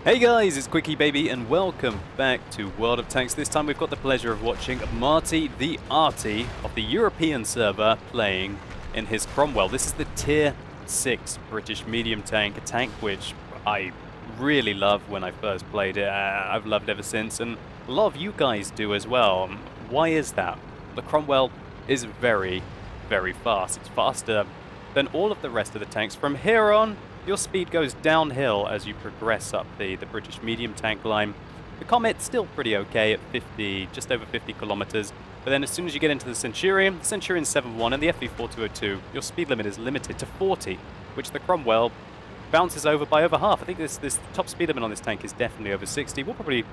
Hey guys, it's QuickyBaby and welcome back to World of Tanks. This time we've got the pleasure of watching MartyTheArty of the European server playing in his Cromwell. This is the Tier 6 British medium tank, a tank which I really loved when I first played it. I've loved it ever since, and a lot of you guys do as well. Why is that? The Cromwell is very, very fast. It's faster than all of the rest of the tanks. From here on, your speed goes downhill as you progress up the British medium tank line. The Comet's still pretty okay at 50, just over 50 kilometers. But then as soon as you get into the Centurion's 7.1 and the FV4202, your speed limit is limited to 40, which the Cromwell bounces over by over half. I think this top speed limit on this tank is definitely over 60. We'll probably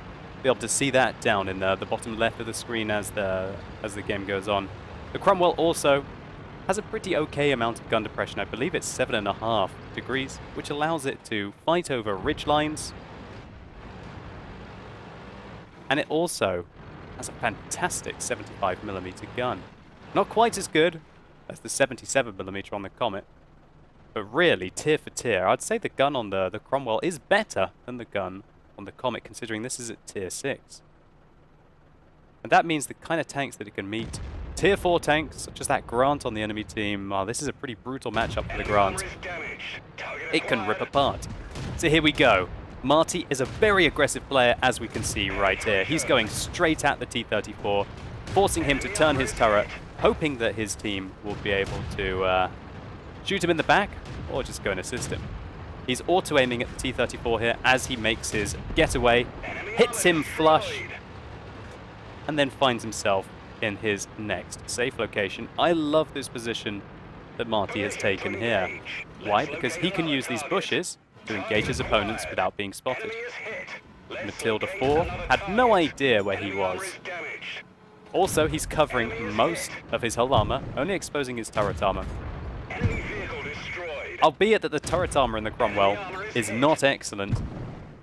be able to see that down in the bottom left of the screen as the game goes on. The Cromwell also has a pretty okay amount of gun depression. I believe it's 7.5 degrees, which allows it to fight over ridge lines. And it also has a fantastic 75mm gun. Not quite as good as the 77mm on the Comet, but really, tier for tier, I'd say the gun on the Cromwell is better than the gun on the Comet, considering this is at tier 6. And that means the kind of tanks that it can meet. Tier 4 tanks, such as that Grant on the enemy team, this is a pretty brutal matchup for the Grant. It can rip apart. So here we go. Marty is a very aggressive player, as we can see right here. He's going straight at the T-34, forcing him to turn his turret, hoping that his team will be able to shoot him in the back, or just go and assist him. He's auto-aiming at the T-34 here as he makes his getaway, hits him flush, and then finds himself in his next safe location. I love this position that Marty has taken here. Why? Because he can use these bushes to engage his opponents without being spotted. Matilda 4 had no idea where he was. Also, he's covering most of his hull armor, only exposing his turret armor. Albeit that the turret armor in the Cromwell is not excellent,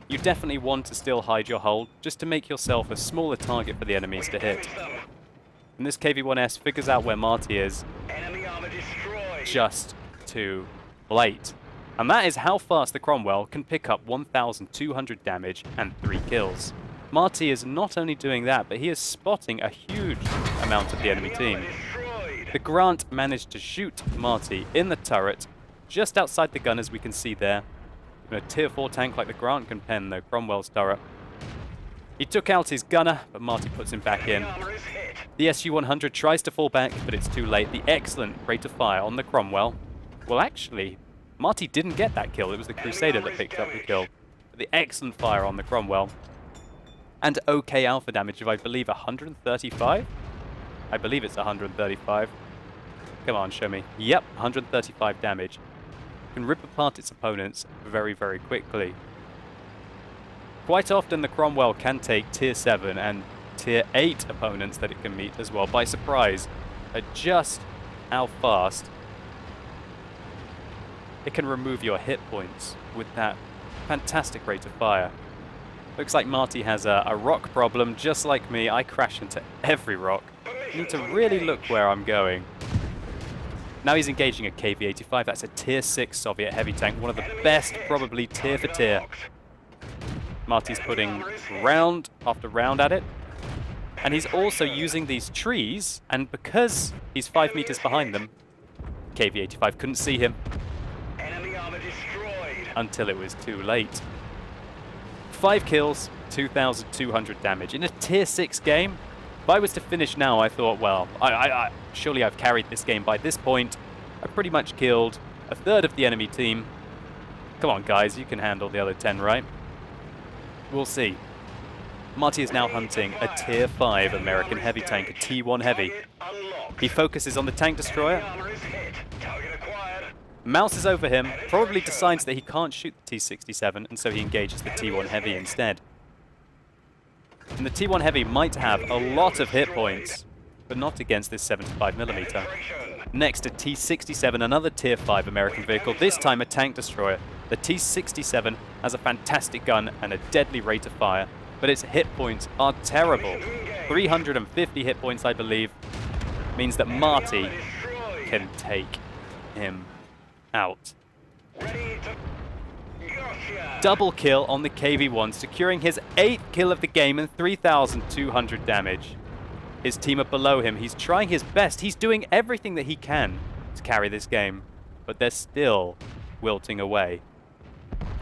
you definitely want to still hide your hull just to make yourself a smaller target for the enemies to hit. And this KV-1S figures out where Marty is just too late. And that is how fast the Cromwell can pick up 1,200 damage and 3 kills. Marty is not only doing that, but he is spotting a huge amount of the enemy team. The Grant managed to shoot Marty in the turret, just outside the gun, as we can see there. A tier 4 tank like the Grant can pen the Cromwell's turret. He took out his gunner, but Marty puts him back in. The SU-100 tries to fall back, but it's too late. The excellent rate of fire on the Cromwell. Well, actually, Marty didn't get that kill. It was the Crusader that picked up the kill. But the excellent fire on the Cromwell. And okay alpha damage of, I believe, 135? I believe it's 135. Come on, show me. Yep, 135 damage. Can rip apart its opponents very, very quickly. Quite often the Cromwell can take tier 7 and tier 8 opponents that it can meet as well by surprise at just how fast it can remove your hit points with that fantastic rate of fire. Looks like Marty has a rock problem. Just like me, I crash into every rock. I need to really look where I'm going. Now he's engaging a KV-85. That's a tier 6 Soviet heavy tank, one of the best probably tier for tier. Marty's putting round after round at it. And he's also using these trees, and because he's 5 meters behind them, KV-85 couldn't see him until it was too late. 5 kills, 2,200 damage. In a tier 6 game, if I was to finish now, I thought, well, surely I've carried this game by this point. I've pretty much killed a third of the enemy team. Come on, guys, you can handle the other 10, right? We'll see. Marty is now hunting a tier 5 American heavy tank, a T1 heavy. He focuses on the tank destroyer. Mouses over him, probably decides that he can't shoot the T-67, and so he engages the T1 heavy instead. And the T1 heavy might have a lot of hit points, but not against this 75mm. Next, a T-67, another tier 5 American vehicle, this time a tank destroyer. The T-67 has a fantastic gun and a deadly rate of fire, but its hit points are terrible. 350 hit points, I believe, means that Marty can take him out. Double kill on the KV-1, securing his 8th kill of the game and 3,200 damage. His team are below him. He's trying his best. He's doing everything that he can to carry this game, but they're still wilting away,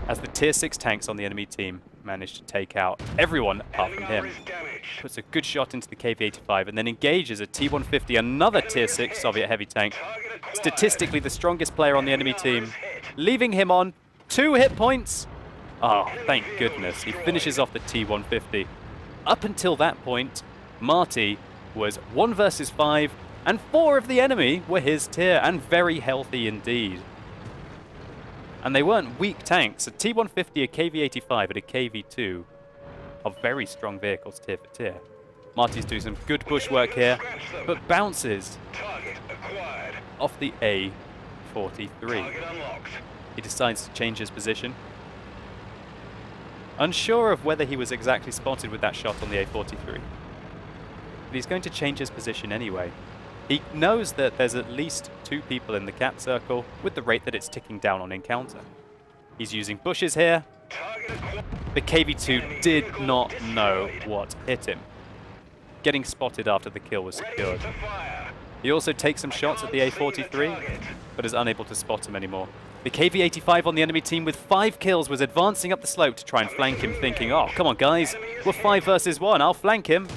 as the tier 6 tanks on the enemy team manage to take out everyone apart from him. Puts a good shot into the KV-85 and then engages a T-150, another tier 6 Soviet heavy tank. Statistically the strongest player on the enemy team, leaving him on 2 hit points. Oh, thank goodness. He finishes off the T-150. Up until that point, Marty was 1 versus 5, and 4 of the enemy were his tier, and very healthy indeed. And they weren't weak tanks. A T-150, a KV-85, and a KV-2 are very strong vehicles tier for tier. Marty's doing some good bush work here, but bounces off the A-43. He decides to change his position. Unsure of whether he was exactly spotted with that shot on the A-43. But he's going to change his position anyway. He knows that there's at least 2 people in the cap circle with the rate that it's ticking down on encounter. He's using bushes here. The KV-2 did not know what hit him. Getting spotted after the kill was secured. He also takes some shots at the A-43, but is unable to spot him anymore. The KV-85 on the enemy team with 5 kills was advancing up the slope to try and flank him, thinking, oh, come on guys, we're 5 versus 1, I'll flank him.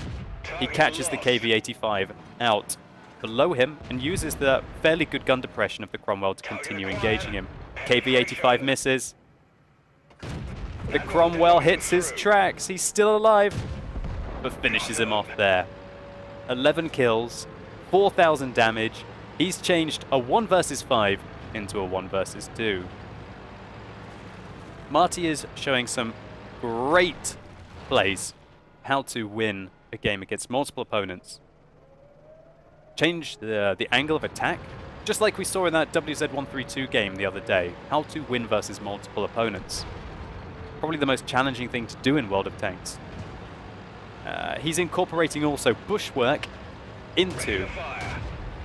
He catches the KV-85 out below him and uses the fairly good gun depression of the Cromwell to continue engaging him. KV-85 misses. The Cromwell hits his tracks. He's still alive, but finishes him off there. 11 kills, 4,000 damage. He's changed a 1 versus 5 into a 1 versus 2. Marty is showing some great plays how to win a game against multiple opponents. Change the angle of attack, just like we saw in that WZ-132 game the other day. How to win versus multiple opponents. Probably the most challenging thing to do in World of Tanks. He's incorporating also bushwork into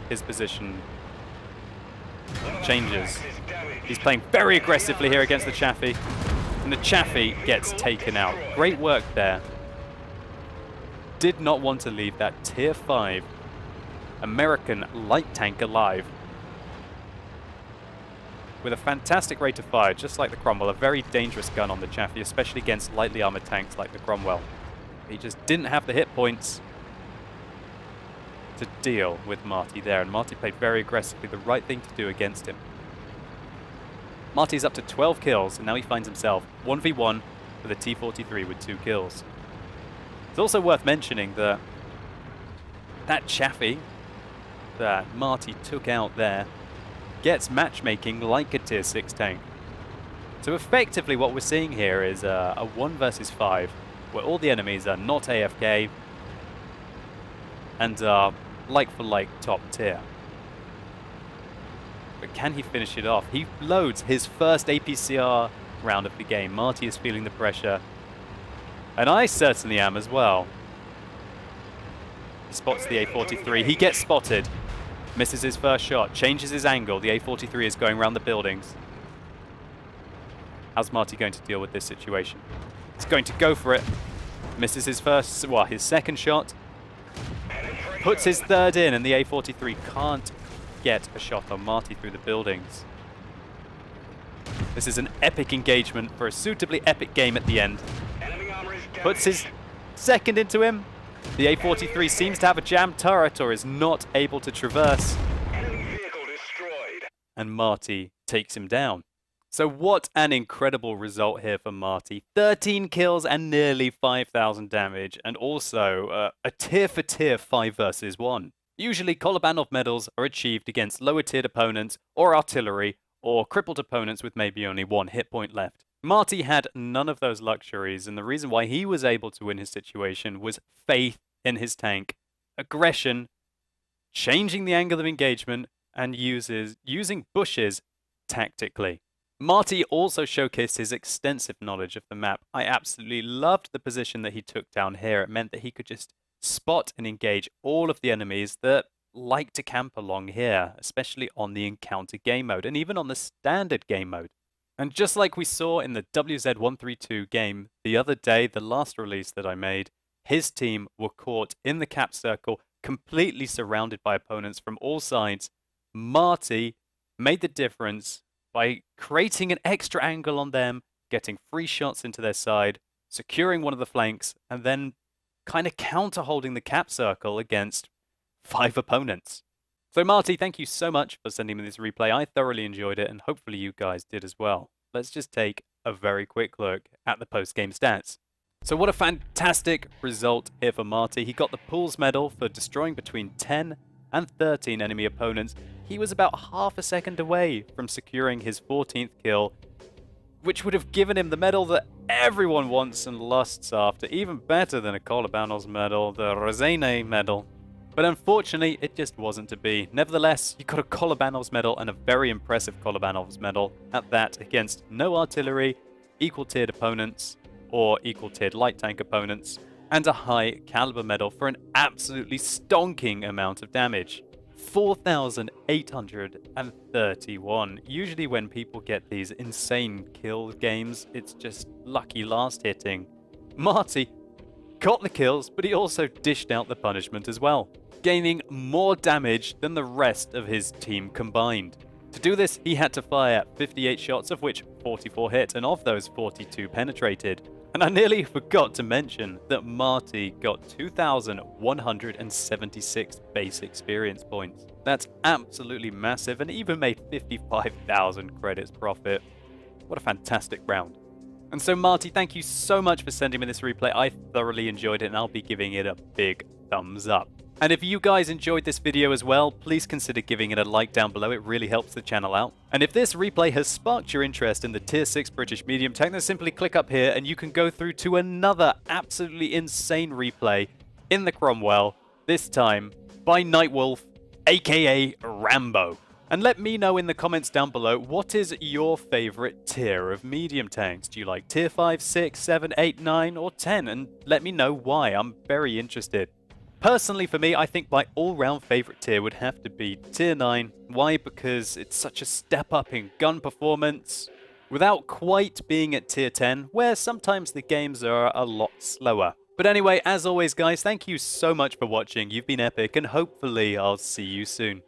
his position changes. He's playing very aggressively here against the Chaffee, and the Chaffee gets taken out. Great work there. Did not want to leave that tier 5 American light tank alive. With a fantastic rate of fire, just like the Cromwell, a very dangerous gun on the Chaffee, especially against lightly armored tanks like the Cromwell. He just didn't have the hit points to deal with Marty there, and Marty played very aggressively, the right thing to do against him. Marty's up to 12 kills, and now he finds himself 1v1 with a T-43 with 2 kills. It's also worth mentioning that that Chaffee that Marty took out there gets matchmaking like a tier 6 tank. So effectively what we're seeing here is a 1 versus 5, where all the enemies are not AFK and are like for like top tier. But can he finish it off? He loads his first APCR round of the game. Marty is feeling the pressure, and I certainly am as well. He spots the A-43. He gets spotted. Misses his first shot. Changes his angle. The A-43 is going around the buildings. How's Marty going to deal with this situation? He's going to go for it. Misses his first, well, his second shot. Puts his third in, and the A-43 can't get a shot on Marty through the buildings. This is an epic engagement for a suitably epic game at the end. Puts his second into him. The A-43 seems to have a jammed turret or is not able to traverse. And Marty takes him down. So what an incredible result here for Marty. 13 kills and nearly 5,000 damage, and also a tier for tier 5 versus 1. Usually Kolobanov medals are achieved against lower tiered opponents or artillery or crippled opponents with maybe only 1 hit point left. Marty had none of those luxuries, and the reason why he was able to win his situation was faith in his tank, aggression, changing the angle of engagement, and using bushes tactically. Marty also showcased his extensive knowledge of the map. I absolutely loved the position that he took down here. It meant that he could just spot and engage all of the enemies that like to camp along here, especially on the encounter game mode and even on the standard game mode. And just like we saw in the WZ132 game the other day, the last release that I made, his team were caught in the cap circle, completely surrounded by opponents from all sides. Marty made the difference by creating an extra angle on them, getting free shots into their side, securing one of the flanks, and then kind of counter-holding the cap circle against 5 opponents. So Marty, thank you so much for sending me this replay. I thoroughly enjoyed it, and hopefully you guys did as well. Let's just take a very quick look at the post-game stats. So what a fantastic result here for Marty. He got the Pools medal for destroying between 10 and 13 enemy opponents. He was about half a second away from securing his 14th kill, which would have given him the medal that everyone wants and lusts after, even better than a Kolobanov's medal, the Rozene medal. But unfortunately, it just wasn't to be. Nevertheless, he got a Kolobanov's medal, and a very impressive Kolobanov's medal at that, against no artillery, equal-tiered opponents, or equal-tiered light tank opponents, and a high caliber medal for an absolutely stonking amount of damage. 4,831. Usually when people get these insane kill games, it's just lucky last hitting. Marty got the kills, but he also dished out the punishment as well, gaining more damage than the rest of his team combined. To do this, he had to fire 58 shots, of which 44 hit, and of those 42 penetrated. And I nearly forgot to mention that Marty got 2,176 base experience points. That's absolutely massive, and even made 55,000 credits profit. What a fantastic round. And so Marty, thank you so much for sending me this replay. I thoroughly enjoyed it, and I'll be giving it a big thumbs up. And if you guys enjoyed this video as well, please consider giving it a like down below. It really helps the channel out. And if this replay has sparked your interest in the Tier 6 British medium tank, then simply click up here and you can go through to another absolutely insane replay in the Cromwell, this time by Nightwolf, aka Rambo. And let me know in the comments down below, what is your favorite tier of medium tanks? Do you like tier 5, 6, 7, 8, 9, or 10? And let me know why. I'm very interested. Personally, for me, I think my all-round favorite tier would have to be tier 9. Why? Because it's such a step up in gun performance, without quite being at tier 10, where sometimes the games are a lot slower. But anyway, as always, guys, thank you so much for watching. You've been epic, and hopefully I'll see you soon.